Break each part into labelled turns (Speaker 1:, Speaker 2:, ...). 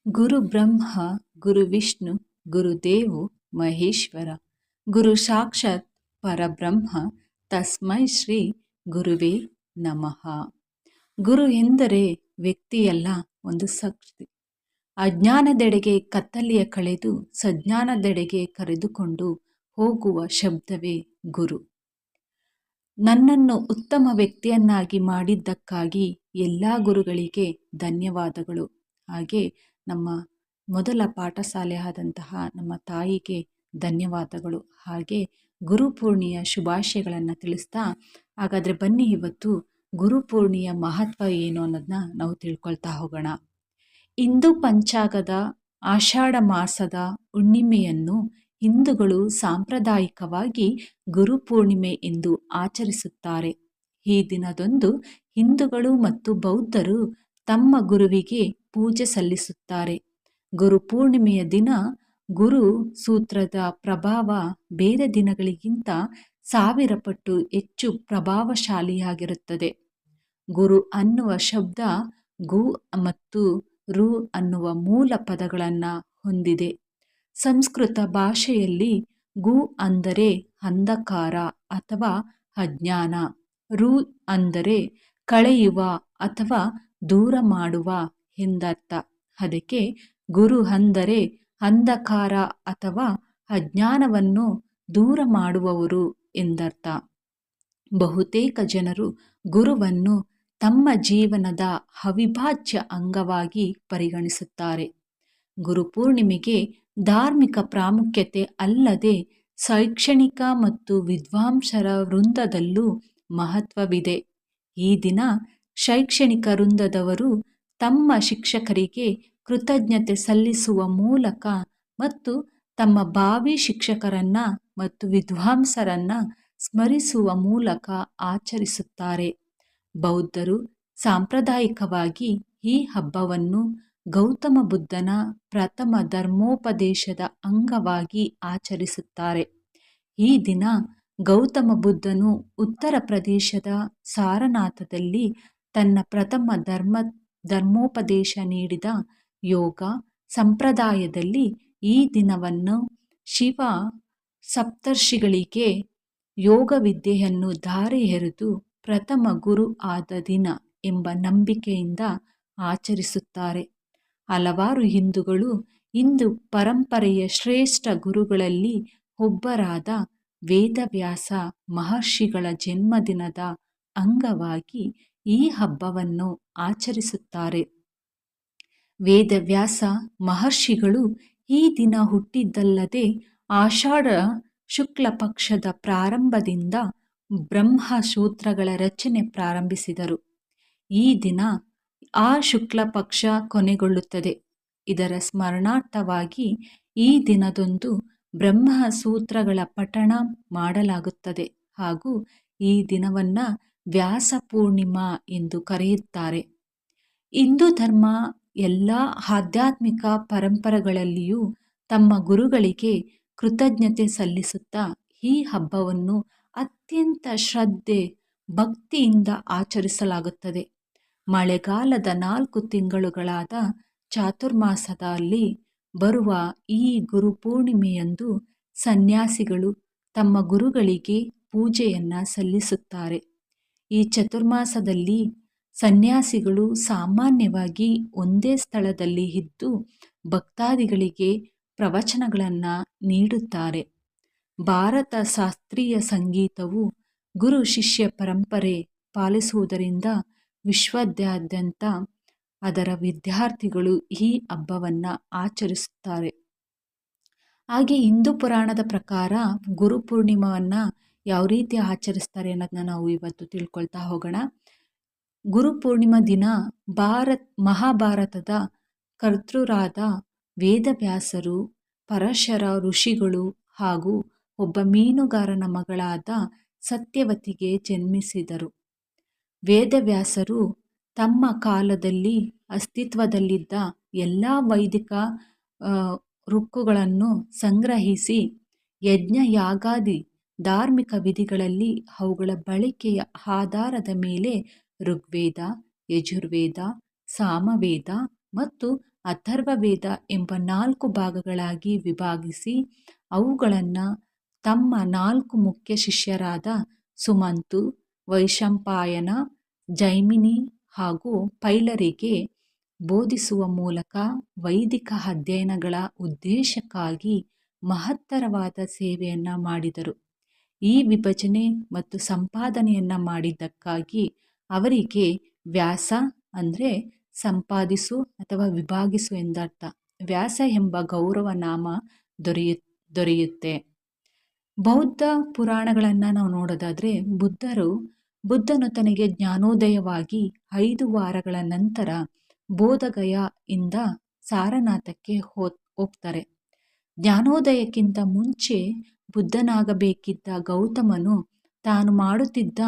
Speaker 1: ಗುರು ಬ್ರಹ್ಮ ಗುರು ವಿಷ್ಣು ಗುರುದೇವೋ ಮಹೇಶ್ವರ ಗುರು ಸಾಕ್ಷಾತ್ ಪರಬ್ರಹ್ಮ ತಸ್ಮೈ ಶ್ರೀ ಗುರುವೇ ನಮಃ. ಗುರು ಎಂದರೆ ವ್ಯಕ್ತಿಯಲ್ಲ, ಒಂದು ಶಕ್ತಿ. ಅಜ್ಞಾನದೆಡೆಗೆ ಕತ್ತಲೆಯ ಕಳೆದು ಸಜ್ಞಾನದೆಡೆಗೆ ಕರೆದುಕೊಂಡು ಹೋಗುವ ಶಬ್ದವೇ ಗುರು. ನನ್ನನ್ನು ಉತ್ತಮ ವ್ಯಕ್ತಿಯನ್ನಾಗಿ ಮಾಡಿದ್ದಕ್ಕಾಗಿ ಎಲ್ಲ ಗುರುಗಳಿಗೆ ಧನ್ಯವಾದಗಳು. ಹಾಗೆ ನಮ್ಮ ಮೊದಲ ಪಾಠಶಾಲೆ ಆದಂತಹ ನಮ್ಮ ತಾಯಿಗೆ ಧನ್ಯವಾದಗಳು. ಹಾಗೆ ಗುರುಪೂರ್ಣಿಯ ಶುಭಾಶಯಗಳನ್ನು ತಿಳಿಸ್ತಾ, ಹಾಗಾದರೆ ಬನ್ನಿ ಇವತ್ತು ಗುರುಪೂರ್ಣಿಯ ಮಹತ್ವ ಏನು ಅನ್ನೋದನ್ನ ನಾವು ತಿಳ್ಕೊಳ್ತಾ ಹೋಗೋಣ. ಹಿಂದೂ ಪಂಚಾಂಗದ ಆಷಾಢ ಮಾಸದ ಹುಣ್ಣಿಮೆಯನ್ನು ಹಿಂದೂಗಳು ಸಾಂಪ್ರದಾಯಿಕವಾಗಿ ಗುರುಪೂರ್ಣಿಮೆ ಎಂದು ಆಚರಿಸುತ್ತಾರೆ. ಈ ದಿನದಂದು ಹಿಂದೂಗಳು ಮತ್ತು ಬೌದ್ಧರು ತಮ್ಮ ಗುರುವಿಗೆ ಪೂಜೆ ಸಲ್ಲಿಸುತ್ತಾರೆ. ಗುರುಪೂರ್ಣಿಮೆಯ ದಿನ ಗುರು ಸೂತ್ರದ ಪ್ರಭಾವ ಬೇರೆ ದಿನಗಳಿಗಿಂತ 1000 ಪಟ್ಟು ಹೆಚ್ಚು ಪ್ರಭಾವಶಾಲಿಯಾಗಿರುತ್ತದೆ. ಗುರು ಅನ್ನುವ ಶಬ್ದ ಗು ಮತ್ತು ರು ಅನ್ನುವ ಮೂಲ ಪದಗಳನ್ನು ಹೊಂದಿದೆ. ಸಂಸ್ಕೃತ ಭಾಷೆಯಲ್ಲಿ ಗು ಅಂದರೆ ಅಂಧಕಾರ ಅಥವಾ ಅಜ್ಞಾನ, ರು ಅಂದರೆ ಕಳೆಯುವ ಅಥವಾ ದೂರ ಮಾಡುವ ಎಂದರ್ಥ. ಅದಕ್ಕೆ ಗುರು ಅಂದರೆ ಅಂಧಕಾರ ಅಥವಾ ಅಜ್ಞಾನವನ್ನು ದೂರ ಮಾಡುವವರು ಎಂದರ್ಥ. ಬಹುತೇಕ ಜನರು ಗುರುವನ್ನು ತಮ್ಮ ಜೀವನದ ಅವಿಭಾಜ್ಯ ಅಂಗವಾಗಿ ಪರಿಗಣಿಸುತ್ತಾರೆ. ಗುರುಪೂರ್ಣಿಮೆಗೆ ಧಾರ್ಮಿಕ ಪ್ರಾಮುಖ್ಯತೆ ಅಲ್ಲದೆ ಶೈಕ್ಷಣಿಕ ಮತ್ತು ವಿದ್ವಾಂಸರ ವೃಂದದಲ್ಲೂ ಮಹತ್ವವಿದೆ. ಈ ದಿನ ಶೈಕ್ಷಣಿಕ ವೃಂದದವರು ತಮ್ಮ ಶಿಕ್ಷಕರಿಗೆ ಕೃತಜ್ಞತೆ ಸಲ್ಲಿಸುವ ಮೂಲಕ ಮತ್ತು ತಮ್ಮ ಭಾವಿ ಶಿಕ್ಷಕರನ್ನ ಮತ್ತು ವಿದ್ವಾಂಸರನ್ನ ಸ್ಮರಿಸುವ ಮೂಲಕ ಆಚರಿಸುತ್ತಾರೆ. ಬೌದ್ಧರು ಸಾಂಪ್ರದಾಯಿಕವಾಗಿ ಈ ಹಬ್ಬವನ್ನು ಗೌತಮ ಬುದ್ಧನ ಪ್ರಥಮ ಧರ್ಮೋಪದೇಶದ ಅಂಗವಾಗಿ ಆಚರಿಸುತ್ತಾರೆ. ಈ ದಿನ ಗೌತಮ ಬುದ್ಧನು ಉತ್ತರ ಪ್ರದೇಶದ ಸಾರನಾಥದಲ್ಲಿ ತನ್ನ ಪ್ರಥಮ ಧರ್ಮೋಪದೇಶ ನೀಡಿದ ಯೋಗ ಸಂಪ್ರದಾಯದಲ್ಲಿ ಈ ದಿನವನ್ನು ಶಿವ ಸಪ್ತರ್ಷಿಗಳಿಗೆ ಯೋಗ ವಿದ್ಯೆಯನ್ನು ಧಾರೆ ಎರೆದು ಪ್ರಥಮ ಗುರು ಆದ ದಿನ ಎಂಬ ನಂಬಿಕೆಯಿಂದ ಆಚರಿಸುತ್ತಾರೆ. ಹಲವಾರು ಹಿಂದೂಗಳು ಹಿಂದೂ ಪರಂಪರೆಯ ಶ್ರೇಷ್ಠ ಗುರುಗಳಲ್ಲಿ ಒಬ್ಬರಾದ ವೇದವ್ಯಾಸ ಮಹರ್ಷಿಗಳ ಜನ್ಮದಿನದ ಅಂಗವಾಗಿ ಈ ಹಬ್ಬವನ್ನು ಆಚರಿಸುತ್ತಾರೆ. ವೇದವ್ಯಾಸ ಮಹರ್ಷಿಗಳು ಈ ದಿನ ಹುಟ್ಟಿದ್ದಲ್ಲದೆ ಆಷಾಢ ಶುಕ್ಲ ಪಕ್ಷದ ಪ್ರಾರಂಭದಿಂದ ಬ್ರಹ್ಮಸೂತ್ರಗಳ ರಚನೆ ಪ್ರಾರಂಭಿಸಿದರು. ಈ ದಿನ ಆ ಶುಕ್ಲ ಪಕ್ಷ ಕೊನೆಗೊಳ್ಳುತ್ತದೆ. ಇದರ ಸ್ಮರಣಾರ್ಥವಾಗಿ ಈ ದಿನದಂದು ಬ್ರಹ್ಮಸೂತ್ರಗಳ ಪಠಣ ಮಾಡಲಾಗುತ್ತದೆ ಹಾಗೂ ಈ ದಿನವನ್ನು ವ್ಯಾಸ ಪೂರ್ಣಿಮಾ ಎಂದು ಕರೆಯುತ್ತಾರೆ. ಹಿಂದೂ ಧರ್ಮ ಎಲ್ಲ ಆಧ್ಯಾತ್ಮಿಕ ಪರಂಪರೆಗಳಲ್ಲಿಯೂ ತಮ್ಮ ಗುರುಗಳಿಗೆ ಕೃತಜ್ಞತೆ ಸಲ್ಲಿಸುತ್ತಾ ಈ ಹಬ್ಬವನ್ನು ಅತ್ಯಂತ ಶ್ರದ್ಧೆ ಭಕ್ತಿಯಿಂದ ಆಚರಿಸಲಾಗುತ್ತದೆ. ಮಳೆಗಾಲದ 4 ತಿಂಗಳುಗಳಾದ ಚಾತುರ್ಮಾಸದಲ್ಲಿ ಬರುವ ಈ ಗುರುಪೂರ್ಣಿಮೆಯಂದು ಸನ್ಯಾಸಿಗಳು ತಮ್ಮ ಗುರುಗಳಿಗೆ ಪೂಜೆಯನ್ನು ಸಲ್ಲಿಸುತ್ತಾರೆ. ಈ ಚಾತುರ್ಮಾಸದಲ್ಲಿ ಸನ್ಯಾಸಿಗಳು ಸಾಮಾನ್ಯವಾಗಿ ಒಂದೇ ಸ್ಥಳದಲ್ಲಿ ಇದ್ದು ಭಕ್ತಾದಿಗಳಿಗೆ ಪ್ರವಚನಗಳನ್ನು ನೀಡುತ್ತಾರೆ. ಭಾರತ ಶಾಸ್ತ್ರೀಯ ಸಂಗೀತವು ಗುರು ಶಿಷ್ಯ ಪರಂಪರೆ ಪಾಲಿಸುವುದರಿಂದ ವಿಶ್ವದಾದ್ಯಂತ ಅದರ ವಿದ್ಯಾರ್ಥಿಗಳು ಈ ಹಬ್ಬವನ್ನು ಆಚರಿಸುತ್ತಾರೆ. ಹಾಗೆ ಹಿಂದೂ ಪುರಾಣದ ಪ್ರಕಾರ ಗುರುಪೂರ್ಣಿಮವನ್ನು ಯಾವ ರೀತಿ ಆಚರಿಸ್ತಾರೆ ಅನ್ನೋದನ್ನ ನಾವು ಇವತ್ತು ತಿಳ್ಕೊಳ್ತಾ ಹೋಗೋಣ. ಗುರುಪೂರ್ಣಿಮಾ ದಿನ ಮಹಾಭಾರತದ ಕರ್ತೃರಾದ ವೇದವ್ಯಾಸರು ಪರಾಶರ ಋಷಿಗಳು ಹಾಗೂ ಒಬ್ಬ ಮೀನುಗಾರನ ಮಗಳಾದ ಸತ್ಯವತಿಗೆ ಜನ್ಮಿಸಿದರು. ವೇದವ್ಯಾಸರು ತಮ್ಮ ಕಾಲದಲ್ಲಿ ಅಸ್ತಿತ್ವದಲ್ಲಿದ್ದ ಎಲ್ಲ ವೈದಿಕ ಋಕ್ಕುಗಳನ್ನು ಸಂಗ್ರಹಿಸಿ ಯಜ್ಞ ಯಾಗಾದಿ ಧಾರ್ಮಿಕ ವಿಧಿಗಳಲ್ಲಿ ಅವುಗಳ ಬಳಕೆಯ ಆಧಾರದ ಮೇಲೆ ಋಗ್ವೇದ, ಯಜುರ್ವೇದ, ಸಾಮವೇದ ಮತ್ತು ಅಥರ್ವವೇದ ಎಂಬ 4 ಭಾಗಗಳಾಗಿ ವಿಭಾಗಿಸಿ ಅವುಗಳನ್ನು ತಮ್ಮ 4 ಮುಖ್ಯ ಶಿಷ್ಯರಾದ ಸುಮಂತು, ವೈಶಂಪಾಯನ, ಜೈಮಿನಿ ಹಾಗೂ ಪೈಲರಿಗೆ ಬೋಧಿಸುವ ಮೂಲಕ ವೈದಿಕ ಅಧ್ಯಯನಗಳ ಉದ್ದೇಶಕ್ಕಾಗಿ ಮಹತ್ತರವಾದ ಸೇವೆಯನ್ನು ಮಾಡಿದರು. ಈ ವಿಭಜನೆ ಮತ್ತು ಸಂಪಾದನೆಯನ್ನು ಮಾಡಿದ್ದಕ್ಕಾಗಿ ಅವರಿಗೆ ವ್ಯಾಸ ಅಂದರೆ ಸಂಪಾದಿಸು ಅಥವಾ ವಿಭಾಗಿಸು ಎಂದರ್ಥ, ವ್ಯಾಸ ಎಂಬ ಗೌರವ ನಾಮ ದೊರೆಯುತ್ತೆ. ಬೌದ್ಧ ಪುರಾಣಗಳನ್ನು ನಾವು ನೋಡೋದಾದರೆ ಬುದ್ಧನು ತನಗೆ ಜ್ಞಾನೋದಯವಾಗಿ 5 ವಾರಗಳ ನಂತರ ಬೋಧಗಯ ಇಂದ ಸಾರನಾಥಕ್ಕೆ ಹೋಗ್ತಾರೆ. ಜ್ಞಾನೋದಯಕ್ಕಿಂತ ಮುಂಚೆ ಬುದ್ಧನಾಗಬೇಕಿದ್ದ ಗೌತಮನು ತಾನು ಮಾಡುತ್ತಿದ್ದ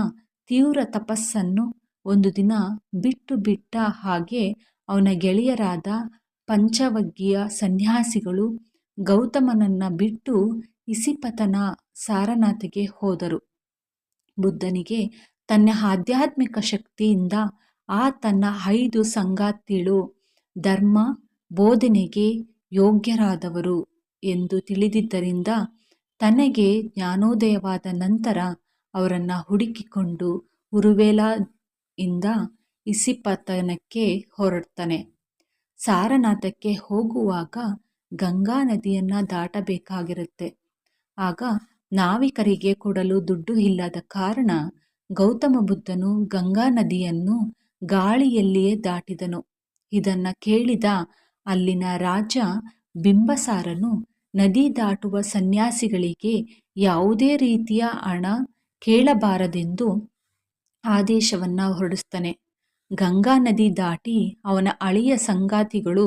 Speaker 1: ತೀವ್ರ ತಪಸ್ಸನ್ನು ಒಂದು ದಿನ ಬಿಟ್ಟ ಹಾಗೆ ಅವನ ಗೆಳೆಯರಾದ ಪಂಚವಗ್ಗಿಯ ಸನ್ಯಾಸಿಗಳು ಗೌತಮನನ್ನು ಬಿಟ್ಟು ಇಸಿಪತನ ಸಾರನಾಥಗೆ ಹೋದರು. ಬುದ್ಧನಿಗೆ ತನ್ನ ಆಧ್ಯಾತ್ಮಿಕ ಶಕ್ತಿಯಿಂದ ತನ್ನ 5 ಸಂಗಾತಿಗಳು ಧರ್ಮ ಬೋಧನೆಗೆ ಯೋಗ್ಯರಾದವರು ಎಂದು ತಿಳಿದಿದ್ದರಿಂದ ತನಗೆ ಜ್ಞಾನೋದಯವಾದ ನಂತರ ಅವರನ್ನು ಹುಡುಕಿಕೊಂಡು ಉರುವೇಲ ಇಂದ ಇಸಿಪತನಕ್ಕೆ ಹೊರಡ್ತಾನೆ. ಸಾರನಾಥಕ್ಕೆ ಹೋಗುವಾಗ ಗಂಗಾ ನದಿಯನ್ನು ದಾಟಬೇಕಾಗಿರುತ್ತೆ. ಆಗ ನಾವಿಕರಿಗೆ ಕೊಡಲು ದುಡ್ಡು ಇಲ್ಲದ ಕಾರಣ ಗೌತಮ ಬುದ್ಧನು ಗಂಗಾ ನದಿಯನ್ನು ಗಾಳಿಯಲ್ಲಿಯೇ ದಾಟಿದನು. ಇದನ್ನು ಕೇಳಿದ ಅಲ್ಲಿನ ರಾಜ ಬಿಂಬಸಾರನು ನದಿ ದಾಟುವ ಸನ್ಯಾಸಿಗಳಿಗೆ ಯಾವುದೇ ರೀತಿಯ ಹಣ ಕೇಳಬಾರದೆಂದು ಆದೇಶವನ್ನು ಹೊರಡಿಸ್ತಾನೆ. ಗಂಗಾ ನದಿ ದಾಟಿ ಅವನ ಹಳೆಯ ಸಂಗಾತಿಗಳು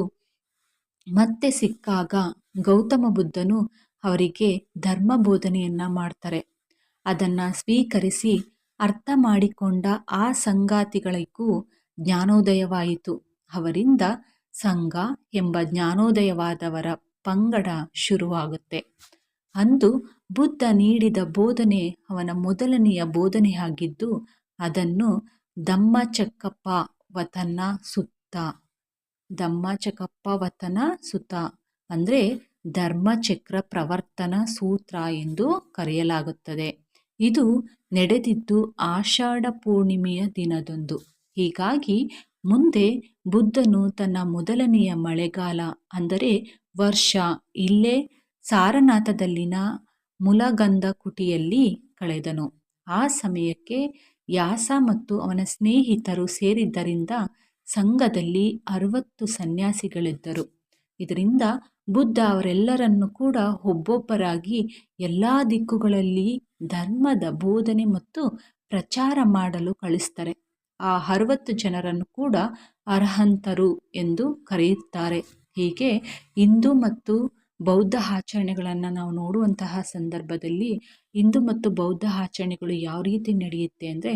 Speaker 1: ಮತ್ತೆ ಸಿಕ್ಕಾಗ ಗೌತಮ ಬುದ್ಧನು ಅವರಿಗೆ ಧರ್ಮ ಬೋಧನೆಯನ್ನು ಮಾಡ್ತಾರೆ. ಅದನ್ನು ಸ್ವೀಕರಿಸಿ ಅರ್ಥ ಮಾಡಿಕೊಂಡ ಆ ಸಂಗಾತಿಗಳಿಗೂ ಜ್ಞಾನೋದಯವಾಯಿತು. ಅವರಿಂದ ಸಂಘ ಎಂಬ ಜ್ಞಾನೋದಯವಾದವರ ಪಂಗಡ ಶುರುವಾಗುತ್ತೆ. ಅಂದು ಬುದ್ಧ ನೀಡಿದ ಬೋಧನೆ ಅವನ ಮೊದಲನೆಯ ಬೋಧನೆಯಾಗಿದ್ದು ಅದನ್ನು ಧಮ್ಮಚಕ್ಕಪ್ಪವತನ ಸುತ್ತ ಅಂದರೆ ಧರ್ಮಚಕ್ರ ಪ್ರವರ್ತನ ಸೂತ್ರ ಎಂದು ಕರೆಯಲಾಗುತ್ತದೆ. ಇದು ನಡೆದಿದ್ದು ಆಷಾಢ ಪೂರ್ಣಿಮೆಯ ದಿನದಂದು. ಹೀಗಾಗಿ ಮುಂದೆ ಬುದ್ಧನು ತನ್ನ ಮೊದಲನೆಯ ಮಳೆಗಾಲ ಅಂದರೆ ವರ್ಷ ಇಲ್ಲೇ ಸಾರನಾಥದಲ್ಲಿನ ಮುಲಗಂಧ ಕುಟಿಯಲ್ಲಿ ಕಳೆದನು. ಆ ಸಮಯಕ್ಕೆ ವ್ಯಾಸ ಮತ್ತು ಅವನ ಸ್ನೇಹಿತರು ಸೇರಿದ್ದರಿಂದ ಸಂಘದಲ್ಲಿ 60 ಸನ್ಯಾಸಿಗಳಿದ್ದರು. ಇದರಿಂದ ಬುದ್ಧ ಅವರೆಲ್ಲರನ್ನು ಕೂಡ ಒಬ್ಬೊಬ್ಬರಾಗಿ ಎಲ್ಲ ದಿಕ್ಕುಗಳಲ್ಲಿ ಧರ್ಮದ ಬೋಧನೆ ಮತ್ತು ಪ್ರಚಾರ ಮಾಡಲು ಕಳಿಸ್ತಾರೆ. ಆ 60 ಜನರನ್ನು ಕೂಡ ಅರ್ಹಂತರು ಎಂದು ಕರೆಯುತ್ತಾರೆ. ಹೀಗೆ ಹಿಂದೂ ಮತ್ತು ಬೌದ್ಧ ಆಚರಣೆಗಳನ್ನು ನಾವು ನೋಡುವಂತಹ ಸಂದರ್ಭದಲ್ಲಿ ಹಿಂದೂ ಮತ್ತು ಬೌದ್ಧ ಆಚರಣೆಗಳು ಯಾವ ರೀತಿ ನಡೆಯುತ್ತೆ ಅಂದರೆ,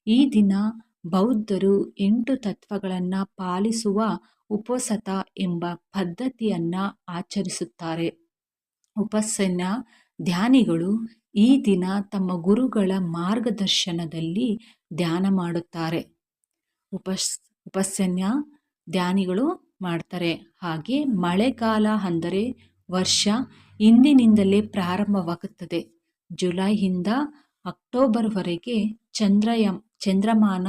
Speaker 1: ಈ ದಿನ ಬೌದ್ಧರು 8 ತತ್ವಗಳನ್ನು ಪಾಲಿಸುವ ಉಪಸತ ಎಂಬ ಪದ್ಧತಿಯನ್ನು ಆಚರಿಸುತ್ತಾರೆ. ಉಪಸನ್ನ ಧ್ಯಾನಿಗಳು ಈ ದಿನ ತಮ್ಮ ಗುರುಗಳ ಮಾರ್ಗದರ್ಶನದಲ್ಲಿ ಧ್ಯಾನ ಮಾಡುತ್ತಾರೆ. ಉಪಸನ್ನ ಧ್ಯಾನಿಗಳು ಮಾಡ್ತಾರೆ. ಹಾಗೆ ಮಳೆಗಾಲ ಅಂದರೆ ವರ್ಷ ಇಂದಿನಿಂದಲೇ ಪ್ರಾರಂಭವಾಗುತ್ತದೆ. ಜುಲೈಯಿಂದ ಅಕ್ಟೋಬರ್ವರೆಗೆ ಚಂದ್ರಮಾನ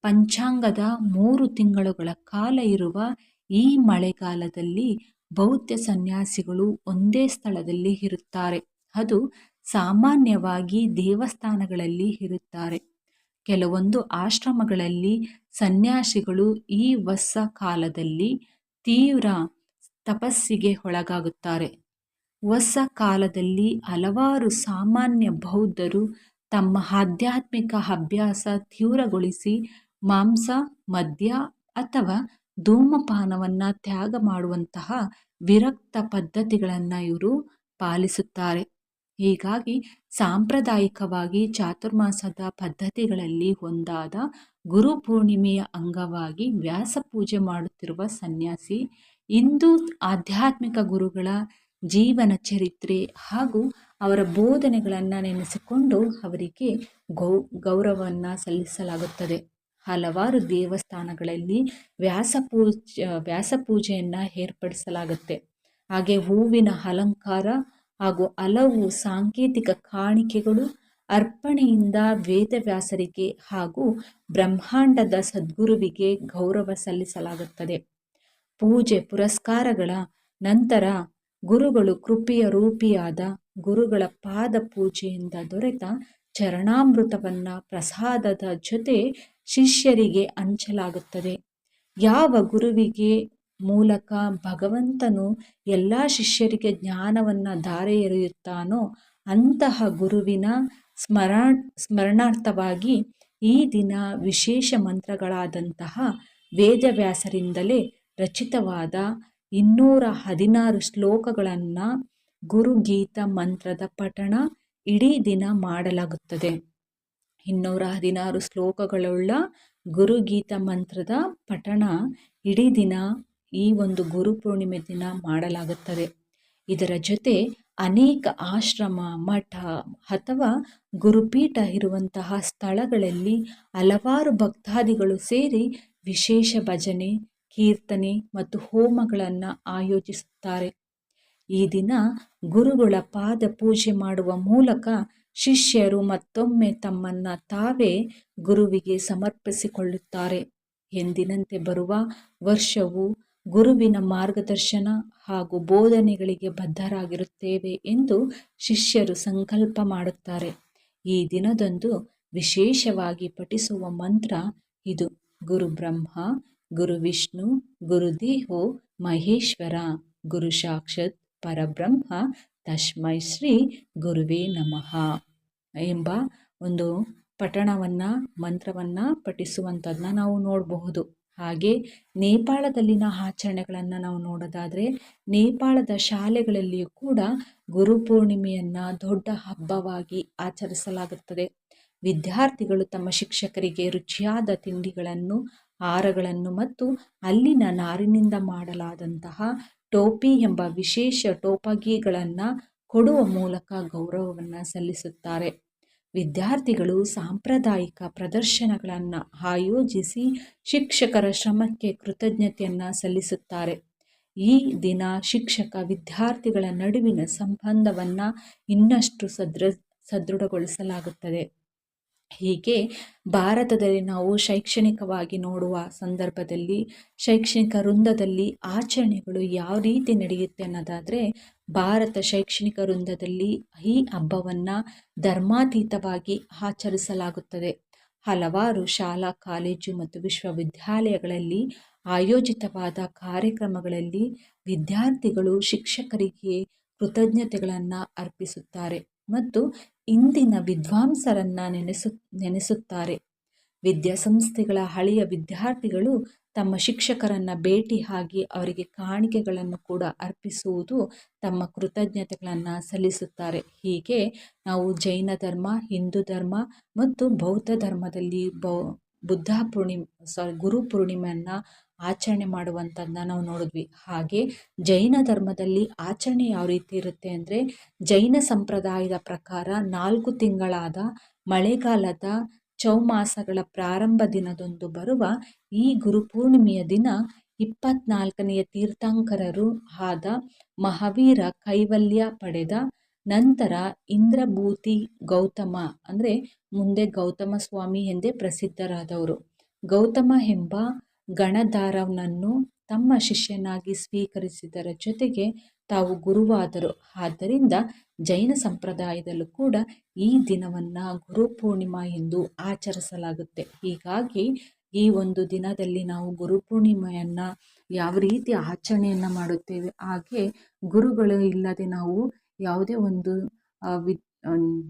Speaker 1: ಪಂಚಾಂಗದ 3 ತಿಂಗಳುಗಳ ಕಾಲ ಇರುವ ಈ ಮಳೆಗಾಲದಲ್ಲಿ ಬೌದ್ಧ ಸನ್ಯಾಸಿಗಳು ಒಂದೇ ಸ್ಥಳದಲ್ಲಿ ಇರುತ್ತಾರೆ. ಅದು ಸಾಮಾನ್ಯವಾಗಿ ದೇವಸ್ಥಾನಗಳಲ್ಲಿ ಇರುತ್ತಾರೆ. ಕೆಲವೊಂದು ಆಶ್ರಮಗಳಲ್ಲಿ ಸನ್ಯಾಸಿಗಳು ಈ ವಸ ಕಾಲದಲ್ಲಿ ತೀವ್ರ ತಪಸ್ಸಿಗೆ ಒಳಗಾಗುತ್ತಾರೆ. ವಸ ಕಾಲದಲ್ಲಿ ಹಲವಾರು ಸಾಮಾನ್ಯ ಬೌದ್ಧರು ತಮ್ಮ ಆಧ್ಯಾತ್ಮಿಕ ಅಭ್ಯಾಸ ತೀವ್ರಗೊಳಿಸಿ ಮಾಂಸ, ಮದ್ಯ ಅಥವಾ ಧೂಮಪಾನವನ್ನು ತ್ಯಾಗ ಮಾಡುವಂತಹ ವಿರಕ್ತ ಪದ್ಧತಿಗಳನ್ನು ಇವರು ಪಾಲಿಸುತ್ತಾರೆ. ಹೀಗಾಗಿ ಸಾಂಪ್ರದಾಯಿಕವಾಗಿ ಚಾತುರ್ಮಾಸದ ಪದ್ಧತಿಗಳಲ್ಲಿ ಒಂದಾದ ಗುರುಪೂರ್ಣಿಮೆಯ ಅಂಗವಾಗಿ ವ್ಯಾಸ ಪೂಜೆ ಮಾಡುತ್ತಿರುವ ಸನ್ಯಾಸಿ ಹಿಂದೂ ಆಧ್ಯಾತ್ಮಿಕ ಗುರುಗಳ ಜೀವನ ಚರಿತ್ರೆ ಹಾಗೂ ಅವರ ಬೋಧನೆಗಳನ್ನು ನೆನೆಸಿಕೊಂಡು ಅವರಿಗೆ ಗೌರವವನ್ನು ಸಲ್ಲಿಸಲಾಗುತ್ತದೆ. ಹಲವಾರು ದೇವಸ್ಥಾನಗಳಲ್ಲಿ ವ್ಯಾಸಪೂಜೆಯನ್ನು ಏರ್ಪಡಿಸಲಾಗುತ್ತೆ. ಹಾಗೆ ಹೂವಿನ ಅಲಂಕಾರ ಹಾಗೂ ಹಲವು ಸಾಂಕೇತಿಕ ಕಾಣಿಕೆಗಳು ಅರ್ಪಣೆಯಿಂದ ವೇದವ್ಯಾಸರಿಗೆ ಹಾಗೂ ಬ್ರಹ್ಮಾಂಡದ ಸದ್ಗುರುವಿಗೆ ಗೌರವ ಸಲ್ಲಿಸಲಾಗುತ್ತದೆ. ಪೂಜೆ ಪುರಸ್ಕಾರಗಳ ನಂತರ ಗುರುಗಳು ಕೃಪೆಯ ರೂಪಿಯಾದ ಗುರುಗಳ ಪಾದ ಪೂಜೆಯಿಂದ ದೊರೆತ ಚರಣಾಮೃತವನ್ನು ಪ್ರಸಾದದ ಜೊತೆ ಶಿಷ್ಯರಿಗೆ ಹಂಚಲಾಗುತ್ತದೆ. ಯಾವ ಗುರುವಿಗೆ ಮೂಲಕ ಭಗವಂತನು ಎಲ್ಲ ಶಿಷ್ಯರಿಗೆ ಜ್ಞಾನವನ್ನು ಧಾರೆ ಎರೆಯುತ್ತಾನೋ ಅಂತಹ ಗುರುವಿನ ಸ್ಮರಣಾರ್ಥವಾಗಿ ಈ ದಿನ ವಿಶೇಷ ಮಂತ್ರಗಳಾದಂತಹ ವೇದವ್ಯಾಸರಿಂದಲೇ ರಚಿತವಾದ 216 ಶ್ಲೋಕಗಳನ್ನು ಗುರುಗೀತ ಮಂತ್ರದ ಪಠಣ ಇಡೀ ದಿನ ಮಾಡಲಾಗುತ್ತದೆ. 216 ಶ್ಲೋಕಗಳುಳ್ಳ ಗುರುಗೀತ ಮಂತ್ರದ ಪಠಣ ಇಡೀ ದಿನ ಈ ಒಂದು ಗುರುಪೂರ್ಣಿಮೆ ದಿನ ಮಾಡಲಾಗುತ್ತದೆ. ಇದರ ಜೊತೆ ಅನೇಕ ಆಶ್ರಮ, ಮಠ ಅಥವಾ ಗುರುಪೀಠ ಇರುವಂತಹ ಸ್ಥಳಗಳಲ್ಲಿ ಹಲವಾರು ಭಕ್ತಾದಿಗಳು ಸೇರಿ ವಿಶೇಷ ಭಜನೆ, ಕೀರ್ತನೆ ಮತ್ತು ಹೋಮಗಳನ್ನು ಆಯೋಜಿಸುತ್ತಾರೆ. ಈ ದಿನ ಗುರುಗಳ ಪಾದ ಪೂಜೆ ಮಾಡುವ ಮೂಲಕ ಶಿಷ್ಯರು ಮತ್ತೊಮ್ಮೆ ತಮ್ಮನ್ನು ತಾವೇ ಗುರುವಿಗೆ ಸಮರ್ಪಿಸಿಕೊಳ್ಳುತ್ತಾರೆ. ಎಂದಿನಂತೆ ಬರುವ ವರ್ಷವೂ ಗುರುವಿನ ಮಾರ್ಗದರ್ಶನ ಹಾಗೂ ಬೋಧನೆಗಳಿಗೆ ಬದ್ಧರಾಗಿರುತ್ತೇವೆ ಎಂದು ಶಿಷ್ಯರು ಸಂಕಲ್ಪ ಮಾಡುತ್ತಾರೆ. ಈ ದಿನದಂದು ವಿಶೇಷವಾಗಿ ಪಠಿಸುವ ಮಂತ್ರ ಇದು: ಗುರು ಬ್ರಹ್ಮ, ಗುರು ವಿಷ್ಣು, ಗುರುದೇವೋ ಮಹೇಶ್ವರ, ಗುರು ಸಾಕ್ಷಾತ್ ಪರಬ್ರಹ್ಮ, ತಸ್ಮೈ ಶ್ರೀ ಗುರುವೇ ನಮಃ ಎಂಬ ಒಂದು ಮಂತ್ರವನ್ನು ಪಠಿಸುವಂಥದ್ದನ್ನ ನಾವು ನೋಡಬಹುದು. ಹಾಗೆ ನೇಪಾಳದಲ್ಲಿನ ಆಚರಣೆಗಳನ್ನು ನಾವು ನೋಡೋದಾದರೆ, ನೇಪಾಳದ ಶಾಲೆಗಳಲ್ಲಿಯೂ ಕೂಡ ಗುರುಪೂರ್ಣಿಮೆಯನ್ನು ದೊಡ್ಡ ಹಬ್ಬವಾಗಿ ಆಚರಿಸಲಾಗುತ್ತದೆ. ವಿದ್ಯಾರ್ಥಿಗಳು ತಮ್ಮ ಶಿಕ್ಷಕರಿಗೆ ರುಚಿಯಾದ ತಿಂಡಿಗಳನ್ನು, ಆಹಾರಗಳನ್ನು ಮತ್ತು ಅಲ್ಲಿನ ನಾರಿನಿಂದ ಮಾಡಲಾದಂತಹ ಟೋಪಿ ಎಂಬ ವಿಶೇಷ ಟೋಪಗಿಗಳನ್ನು ಕೊಡುವ ಮೂಲಕ ಗೌರವವನ್ನು ಸಲ್ಲಿಸುತ್ತಾರೆ. ವಿದ್ಯಾರ್ಥಿಗಳು ಸಾಂಪ್ರದಾಯಿಕ ಪ್ರದರ್ಶನಗಳನ್ನು ಆಯೋಜಿಸಿ ಶಿಕ್ಷಕರ ಶ್ರಮಕ್ಕೆ ಕೃತಜ್ಞತೆಯನ್ನು ಸಲ್ಲಿಸುತ್ತಾರೆ. ಈ ದಿನ ಶಿಕ್ಷಕ ವಿದ್ಯಾರ್ಥಿಗಳ ನಡುವಿನ ಸಂಬಂಧವನ್ನು ಇನ್ನಷ್ಟು ಸದೃಢಗೊಳಿಸಲಾಗುತ್ತದೆ. ಹೀಗೆ ಭಾರತದಲ್ಲಿ ನಾವು ಶೈಕ್ಷಣಿಕವಾಗಿ ನೋಡುವ ಸಂದರ್ಭದಲ್ಲಿ ಶೈಕ್ಷಣಿಕ ವೃಂದದಲ್ಲಿ ಆಚರಣೆಗಳು ಯಾವ ರೀತಿ ನಡೆಯುತ್ತೆ ಅನ್ನೋದಾದರೆ, ಭಾರತ ಶೈಕ್ಷಣಿಕ ವೃಂದದಲ್ಲಿ ಈ ಹಬ್ಬವನ್ನು ಧರ್ಮಾತೀತವಾಗಿ ಆಚರಿಸಲಾಗುತ್ತದೆ. ಹಲವಾರು ಶಾಲಾ, ಕಾಲೇಜು ಮತ್ತು ವಿಶ್ವವಿದ್ಯಾಲಯಗಳಲ್ಲಿ ಆಯೋಜಿತವಾದ ಕಾರ್ಯಕ್ರಮಗಳಲ್ಲಿ ವಿದ್ಯಾರ್ಥಿಗಳು ಶಿಕ್ಷಕರಿಗೆ ಕೃತಜ್ಞತೆಗಳನ್ನು ಅರ್ಪಿಸುತ್ತಾರೆ ಮತ್ತು ಇಂದಿನ ವಿದ್ವಾಂಸರನ್ನು ನೆನೆಸುತ್ತಾರೆ. ವಿದ್ಯಾಸಂಸ್ಥೆಗಳ ಹಳೆಯ ವಿದ್ಯಾರ್ಥಿಗಳು ತಮ್ಮ ಶಿಕ್ಷಕರನ್ನು ಭೇಟಿಯಾಗಿ ಅವರಿಗೆ ಕಾಣಿಕೆಗಳನ್ನು ಕೂಡ ಅರ್ಪಿಸುವುದು, ತಮ್ಮ ಕೃತಜ್ಞತೆಗಳನ್ನು ಸಲ್ಲಿಸುತ್ತಾರೆ. ಹೀಗೆ ನಾವು ಜೈನ ಧರ್ಮ, ಹಿಂದೂ ಧರ್ಮ ಮತ್ತು ಬೌದ್ಧ ಧರ್ಮದಲ್ಲಿ ಗುರು ಪೂರ್ಣಿಮೆಯನ್ನು ಆಚರಣೆ ಮಾಡುವಂಥದ್ದನ್ನ ನಾವು ನೋಡಿದ್ವಿ. ಹಾಗೆ ಜೈನ ಧರ್ಮದಲ್ಲಿ ಆಚರಣೆ ಯಾವ ರೀತಿ ಇರುತ್ತೆ ಅಂದರೆ, ಜೈನ ಸಂಪ್ರದಾಯದ ಪ್ರಕಾರ 4 ತಿಂಗಳಾದ ಮಳೆಗಾಲದ ಚೌಮಾಸಗಳ ಪ್ರಾರಂಭ ದಿನದಂದು ಬರುವ ಈ ಗುರುಪೂರ್ಣಿಮೆಯ ದಿನ 24ನೆಯ ತೀರ್ಥಂಕರರು ಆದ ಮಹಾವೀರ ಕೈವಲ್ಯ ಪಡೆದ ನಂತರ ಇಂದ್ರಭೂತಿ ಗೌತಮ, ಅಂದರೆ ಮುಂದೆ ಗೌತಮ ಸ್ವಾಮಿ ಎಂದೇ ಪ್ರಸಿದ್ಧರಾದವರು, ಗೌತಮ ಎಂಬ ಗಣಧಾರನನ್ನು ತಮ್ಮ ಶಿಷ್ಯನಾಗಿ ಸ್ವೀಕರಿಸಿದರ ಜೊತೆಗೆ ತಾವು ಗುರುವಾದರು. ಆದ್ದರಿಂದ ಜೈನ ಸಂಪ್ರದಾಯದಲ್ಲೂ ಕೂಡ ಈ ದಿನವನ್ನು ಗುರುಪೂರ್ಣಿಮಾ ಎಂದು ಆಚರಿಸಲಾಗುತ್ತೆ. ಹೀಗಾಗಿ ಈ ಒಂದು ದಿನದಲ್ಲಿ ನಾವು ಗುರುಪೂರ್ಣಿಮೆಯನ್ನು ಯಾವ ರೀತಿ ಆಚರಣೆಯನ್ನು ಮಾಡುತ್ತೇವೆ, ಹಾಗೆ ಗುರುಗಳು ಇಲ್ಲದೆ ನಾವು ಯಾವುದೇ ಒಂದು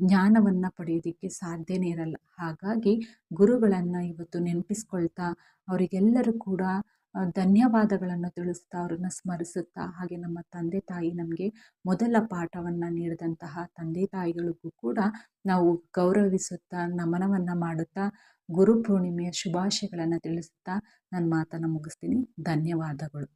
Speaker 1: ಜ್ಞಾನವನ್ನು ಪಡೆಯೋದಕ್ಕೆ ಸಾಧ್ಯನೇ ಇರಲ್ಲ. ಹಾಗಾಗಿ ಗುರುಗಳನ್ನು ಇವತ್ತು ನೆನಪಿಸ್ಕೊಳ್ತಾ ಅವರಿಗೆಲ್ಲರೂ ಕೂಡ ಧನ್ಯವಾದಗಳನ್ನು ತಿಳಿಸ್ತಾ, ಅವರನ್ನು ಸ್ಮರಿಸುತ್ತಾ, ಹಾಗೆ ನಮ್ಮ ತಂದೆ ತಾಯಿ ನಮಗೆ ಮೊದಲ ಪಾಠವನ್ನು ನೀಡಿದಂತಹ ತಂದೆ ತಾಯಿಗಳಿಗೂ ಕೂಡ ನಾವು ಗೌರವಿಸುತ್ತಾ, ನಮನವನ್ನು ಮಾಡುತ್ತಾ, ಗುರುಪೂರ್ಣಿಮೆಯ ಶುಭಾಶಯಗಳನ್ನು ತಿಳಿಸುತ್ತಾ ನನ್ನ ಮಾತನ್ನು ಮುಗಿಸ್ತೀನಿ. ಧನ್ಯವಾದಗಳು.